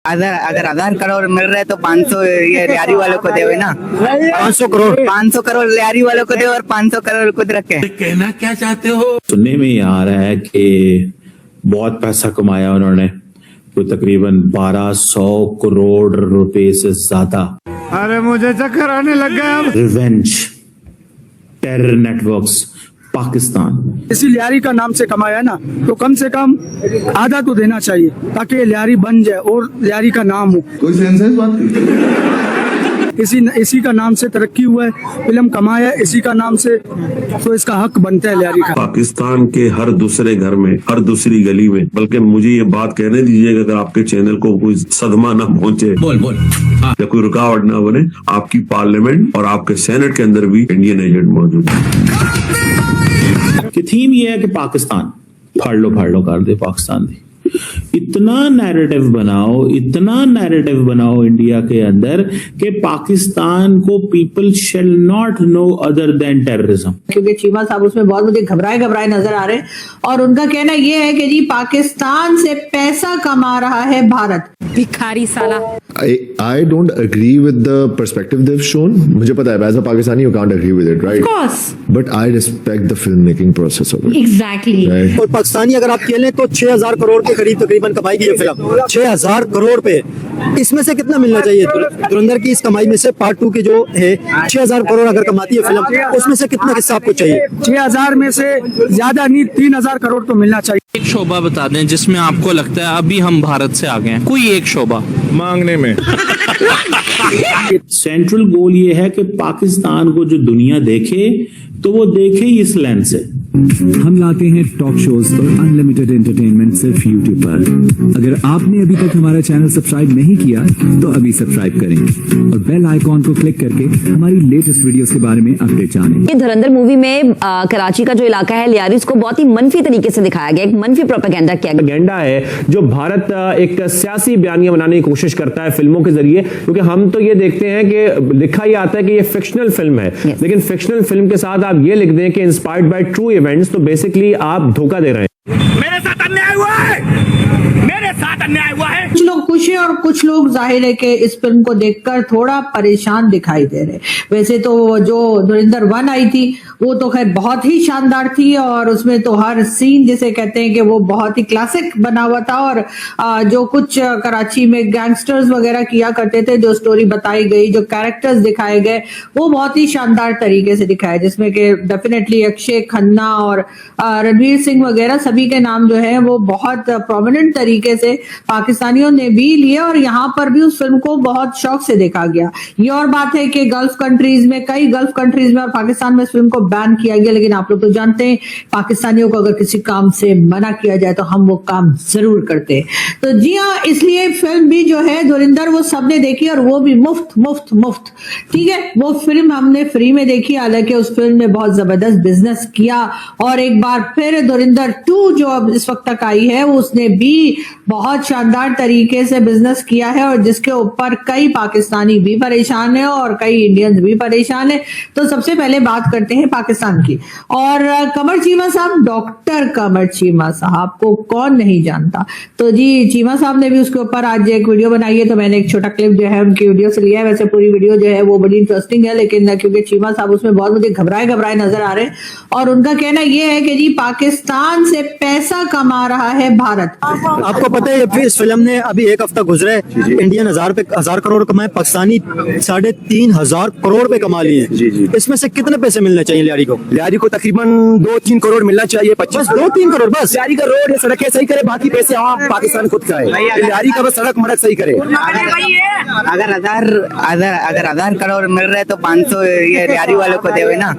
अगर अगर 1000 करोड़ मिल रहे तो 500 ये लियारी वालों को दे ना। 500 करोड़ लियारी वालों को दे और 500 करोड़ खुद रखे। कहना क्या चाहते हो? सुनने में ये आ रहा है कि बहुत पैसा कमाया उन्होंने, तो तकरीबन 1200 करोड़ रुपए से ज्यादा। अरे मुझे चक्कर आने लग गया। Revenge terror networks Pakistan. इसी लियारी का नाम से कमाया ना, तो कम से कम आधा तो देना चाहिए ताकि ये लियारी बन जाए और लियारी का नाम हो। कोई सेंस है इस बात की? इसी का नाम से तरक्की हुआ है, फिल्म कमाया इसी का नाम से, तो इसका हक बनता है लियारी का। पाकिस्तान के हर दूसरे घर में, हर दूसरी गली में, बल्कि मुझे ये बात कहने दीजिएगा, अगर आपके चैनल को कोई सदमा ना पहुंचे, बोल या कोई रुकावट ना बने, आपकी पार्लियामेंट और आपके सेनेट के अंदर भी इंडियन एजेंट मौजूद है। कि थीम ये है कि पाकिस्तान फाड़ लो कर दे पाकिस्तान दी। इतना नैरेटिव बनाओ इंडिया के अंदर कि पाकिस्तान को people shall not know other than terrorism. क्योंकि चीमा साहब उसमें बहुत मुझे घबराए नजर आ रहे हैं और उनका कहना यह है कि जी पाकिस्तान से पैसा कमा रहा है भारत। भिखारी साला। I don't agree with the perspective they've shown. मुझे पता है, as a Pakistani you can't agree with it, right? Of course. But I respect the filmmaking process of it. Exactly. Right? और पाकिस्तानी अगर आप खेलें तो 6000 करोड़ के करीब तकरीबन कमाएगी ये फिल्म। 6000 करोड़ पे इसमें से कितना मिलना चाहिए? धुरंधर की इस कमाई में से पार्ट 2 की जो है 6000 करोड़ अगर कमाती है फिल्म, उसमें से कितना हिस्सा आपको चाहिए? 6000 में से ज्यादा नहीं, 3000 करोड़ तो मिलना चाहिए। एक शोबा बता दें जिसमें आपको लगता है अभी हम भारत से आगे हैं, कोई एक शोबा मांगने में। सेंट्रल गोल ये है कि पाकिस्तान को जो दुनिया देखे तो वो देखे ही इस लेंस से। हम लाते हैं टॉक शोज और अनलिमिटेड एंटरटेनमेंट सिर्फ YouTube पर। अगर आपने अभी तक हमारा चैनल सब्सक्राइब नहीं किया तो अभी सब्सक्राइब करें और बेल आइकॉन को क्लिक करके हमारी लेटेस्ट वीडियोस के बारे में अपडेट जानें। ये धुरंधर मूवी में कराची का जो इलाका है लियारिस को बहुत ही मनफी तरीके से दिखाया गया, एक मनफी प्रोपेगेंडा किया गया। प्रोपेगेंडा है जो भारत एक सियासी बयानिया बनाने की कोशिश करता है फिल्मों के जरिए, क्योंकि हम तो ये देखते हैं कि लिखा ही आता है कि ये फिक्शनल फिल्म है, लेकिन फिक्शनल फिल्म के साथ आप ये लिख दें कि इंस्पायर्ड बाय ट्रू इवेंट्स, तो बेसिकली आप धोखा दे रहे हैं। मेरे साथ अन्याय हुआ है, कुछ लोग खुश हैं और कुछ लोग जाहिर है कि इस फिल्म को देखकर थोड़ा परेशान दिखाई दे रहे। वैसे तो जो धुरंधर 1 आई थी वो तो खैर बहुत ही शानदार थी और उसमें तो हर सीन जिसे कहते हैं कि वो बहुत ही क्लासिक बना हुआ था और जो कुछ कराची में गैंगस्टर्स वगैरह किया करते थे, जो स्टोरी बताई गई, जो कैरेक्टर्स दिखाए गए, वो बहुत ही शानदार तरीके से दिखाए, जिसमें कि डेफिनेटली अक्षय खन्ना और रणवीर सिंह वगैरह सभी के नाम जो है वो बहुत प्रोमिनेंट तरीके से पाकिस्तानियों ने भी लिए और यहाँ पर भी उस फिल्म को बहुत शौक से देखा गया। ये और बात है कि गल्फ कंट्रीज में, कई गल्फ कंट्रीज में और पाकिस्तान में इस फिल्म को बैन किया गया, लेकिन आप लोग तो जानते हैं पाकिस्तानियों को अगर किसी काम से मना किया जाए तो हम वो काम जरूर करते हैं। तो जी हाँ, इसलिए फिल्म भी जो है धुरंधर वो सबने देखी और वो भी मुफ्त। ठीक है, वो फिल्म हमने फ्री में देखी, हालांकि उस फिल्म ने बहुत जबरदस्त बिजनेस किया और एक बार फिर धुरंधर 2 जो अब इस वक्त तक आई है उसने भी बहुत शानदार तरीके से बिजनेस किया है और जिसके ऊपर कई पाकिस्तानी भी परेशान है और कई इंडियंस भी परेशान है। तो सबसे पहले बात करते हैं पाकिस्तान की और कमर चीमा साहब, डॉक्टर कमर चीमा साहब को कौन नहीं जानता। तो जी चीमा साहब ने भी उसके ऊपर आज एक वीडियो बनाई है, तो मैंने एक छोटा क्लिप जो है उनकी वीडियो से लिया है। वैसे पूरी वीडियो जो है वो बड़ी इंटरेस्टिंग है, लेकिन क्योंकि चीमा साहब उसमें बहुत मुझे घबराए नजर आ रहे हैं और उनका कहना यह है कि जी पाकिस्तान से पैसा कमा रहा है भारत। आपको पता है इस फिल्म ने अभी एक हफ्ता गुजरा है, इंडियन 1000 करोड़ कमाए, पाकिस्तानी 3500 करोड़ पे कमा लिए। इसमें से कितने पैसे मिलने चाहिए लियारी को? लियारी को तकरीबन 2-3 करोड़ मिलना चाहिए। 2-3 करोड़ बस। लियारी का रोड या सड़कें सही करे, बाकी पैसे पाकिस्तान खुद का है। लियारी का बस सड़क मड़क सही करे। अगर 1000 करोड़ मिल रहे तो 500 ये लियारी वालों को दे ना।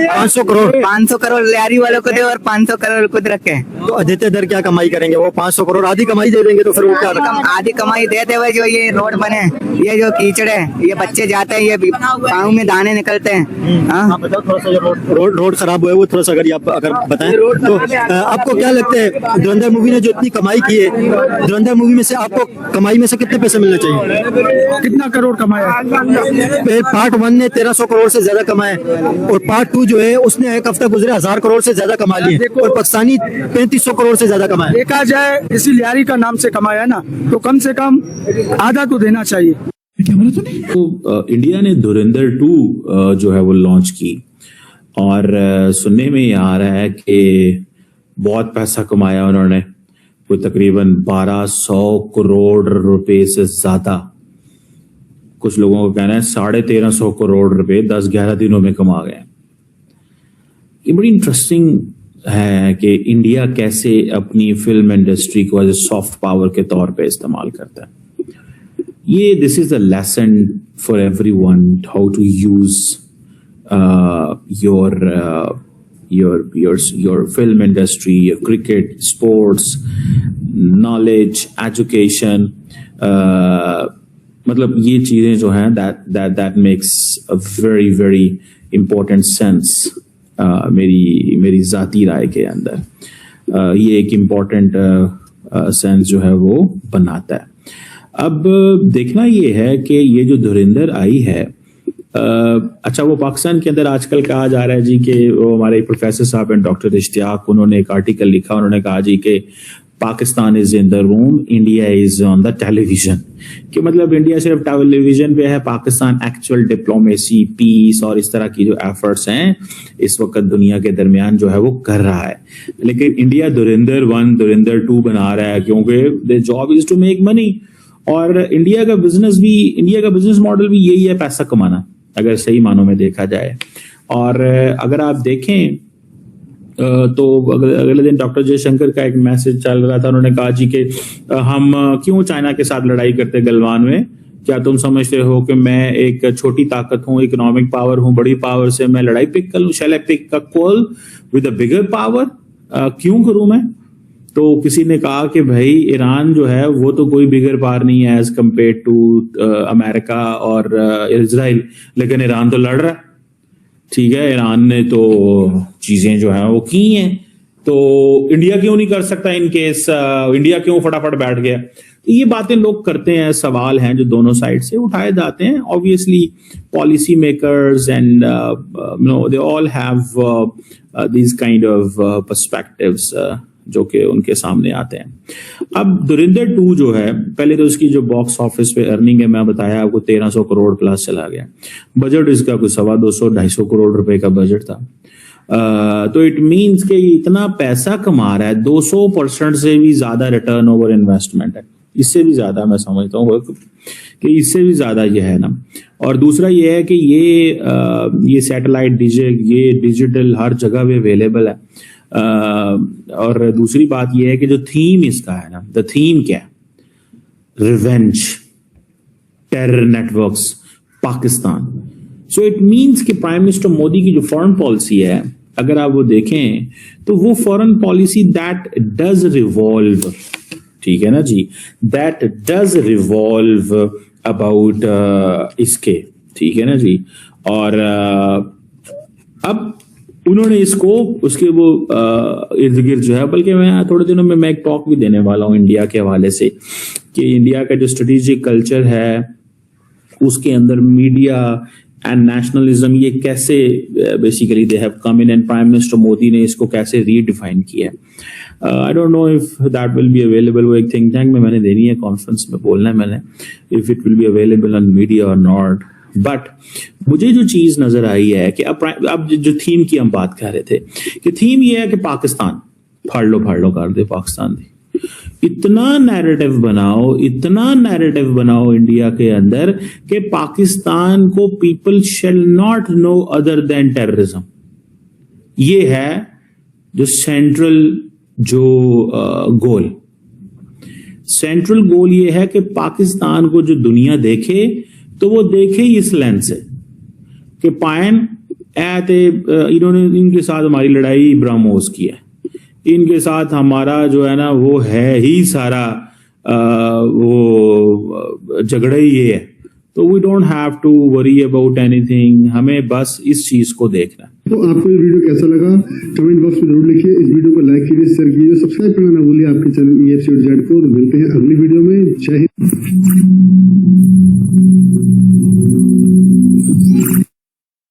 500 करोड़ लियारी वालों को दे और 500 करोड़ खुद रखे। तो आदित्य दर क्या कमाई करेंगे? वो 500 करोड़ आधी कमाई दे देंगे, तो फिर वो क्या आधी कमाई देते हुए जो ये रोड बने, ये जो कीचड़ है, ये बच्चे जाते हैं, ये पाँव में दाने निकलते हैं। थोड़ा सा रोड खराब हुआ है, वो थोड़ा सा अगर बताएं तो आपको क्या लगता है धुरंधर मूवी ने जो इतनी कमाई की है, धुरंधर मूवी में से आपको कमाई में से कितने पैसे मिलने चाहिए? कितना करोड़ कमाया? पार्ट 1 ने 1300 करोड़ से ज्यादा कमाए और पार्ट 2 जो है उसने एक हफ्ता गुजरे 1000 करोड़ से ज्यादा कमा लिए और पाकिस्तानी 3500 करोड़ से ज्यादा कमाए। देखा जाए इसी लियारी का नाम से कमाया ना, तो कम से कम आधा तो देना चाहिए। तो इंडिया ने धुरंधर 2 जो है वो लॉन्च की और सुनने में ये आ रहा है कि बहुत पैसा कमाया उन्होंने, कोई तकरीबन 1200 करोड़ रुपए से ज्यादा। कुछ लोगों को कहना है 1350 करोड़ रुपए 10-11 दिनों में कमा गए। ये बड़ी इंटरेस्टिंग है कि इंडिया कैसे अपनी फिल्म इंडस्ट्री को एज ए सॉफ्ट पावर के तौर पे इस्तेमाल करता है। ये this is a lesson for everyone how to use your film industry, your cricket, sports, knowledge, education, मतलब ये चीजें जो हैं that makes a very very important sense मेरी जाती राय के अंदर ये एक important sense जो है वो बनाता है। अब देखना ये है कि ये जो धुरंधर आई है, अच्छा वो पाकिस्तान के अंदर आजकल कहा जा रहा है जी कि वो हमारे प्रोफेसर साहब हैं डॉक्टर इश्तियाक, उन्होंने एक आर्टिकल लिखा, उन्होंने कहा जी कि Pakistan is in the room, India is on the television. कि मतलब इंडिया सिर्फ टेलीविजन पे है, पाकिस्तान एक्चुअल डिप्लोमेसी, पीस और इस तरह की जो एफर्ट्स हैं इस वक्त दुनिया के दरमियान जो है वो कर रहा है। लेकिन इंडिया धुरंधर 1 धुरंधर 2 बना रहा है क्योंकि the job is to make money. और इंडिया का बिजनेस मॉडल भी यही है, पैसा कमाना, अगर सही मानों में देखा जाए। और अगर आप देखें तो अगले दिन डॉक्टर जयशंकर का एक मैसेज चल रहा था, उन्होंने कहा जी कि हम क्यों चाइना के साथ लड़ाई करते गलवान में, क्या तुम समझते हो कि मैं एक छोटी ताकत हूं, इकोनॉमिक पावर हूं, बड़ी पावर से मैं लड़ाई पिक कर लूं? Shall I pick a call with a bigger power? क्यों करूं मैं? तो किसी ने कहा कि भाई ईरान जो है वो तो कोई बिगर पावर नहीं है एज कम्पेयर टू अमेरिका और इजराइल, लेकिन ईरान तो लड़ रहा है। ठीक है, ईरान ने तो चीजें जो है वो की हैं, तो इंडिया क्यों नहीं कर सकता? इन केस इंडिया क्यों फटाफट बैठ गया? तो ये बातें लोग करते हैं, सवाल हैं जो दोनों साइड से उठाए जाते हैं। Obviously policy makers and they all have these kind of perspectives जो कि उनके सामने आते हैं। अब धुरंधर 2 जो है, पहले तो इसकी जो बॉक्स ऑफिस पे अर्निंग है मैं बताया आपको 1300 करोड़ प्लस चला गया। बजट इसका कुछ 250-250 करोड़ रुपए का बजट था। तो इट मींस कि इतना पैसा कमा रहा है, 200% से भी ज्यादा रिटर्न ओवर इन्वेस्टमेंट है, इससे भी ज्यादा मैं समझता हूँ कि इससे भी ज्यादा ये है ना। और दूसरा ये है कि ये सैटेलाइट ये डिजिटल हर जगह पे अवेलेबल है। और दूसरी बात यह है कि जो थीम इसका है ना, द थीम क्या है? Revenge, terror networks, Pakistan. So it means कि प्राइम मिनिस्टर मोदी की जो फॉरेन पॉलिसी है, अगर आप वो देखें तो वो foreign policy that does revolve, ठीक है ना जी, दैट डज रिवॉल्व अबाउट इसके, ठीक है ना जी। और अब उन्होंने इसको उसके वो इर्द गिर्द जो है, बल्कि मैं थोड़े दिनों में मैं एक टॉक भी देने वाला हूं इंडिया के हवाले से कि इंडिया का जो स्ट्रेटेजिक कल्चर है उसके अंदर मीडिया एंड नेशनलिज्म ये कैसे basically they have come in, and prime minister Modi ने इसको कैसे रीडिफाइन किया है। I don't know if that will be available. वो एक थिंक टैंक में मैंने देनी है, कॉन्फ्रेंस में बोलना है मैंने, if it will be available on media और नॉट। बट मुझे जो चीज नजर आई है कि अब जो थीम की हम बात कर रहे थे कि थीम ये है कि पाकिस्तान फाड़ लो कर दे पाकिस्तान दी। इतना नैरेटिव बनाओ इंडिया के अंदर कि पाकिस्तान को people shall not know other than terrorism. ये है जो सेंट्रल गोल ये है कि पाकिस्तान को जो दुनिया देखे तो वो देखे ही इस लेंस से कि पायन इन्होंने इनके साथ हमारी लड़ाई ब्रह्मोस की है, इनके साथ हमारा जो है ना वो है ही सारा वो झगड़ा ही ये है। तो we don't have to worry about anything, हमें बस इस चीज को देखना। तो आपको ये वीडियो कैसा लगा कमेंट बॉक्स में जरूर लिखिए। इस वीडियो को लाइक कीजिए, शेयर कीजिए, सब्सक्राइब करना ना भूलिए आपके चैनल EFC और Z को। मिलते हैं अगली वीडियो में। जय हिंद।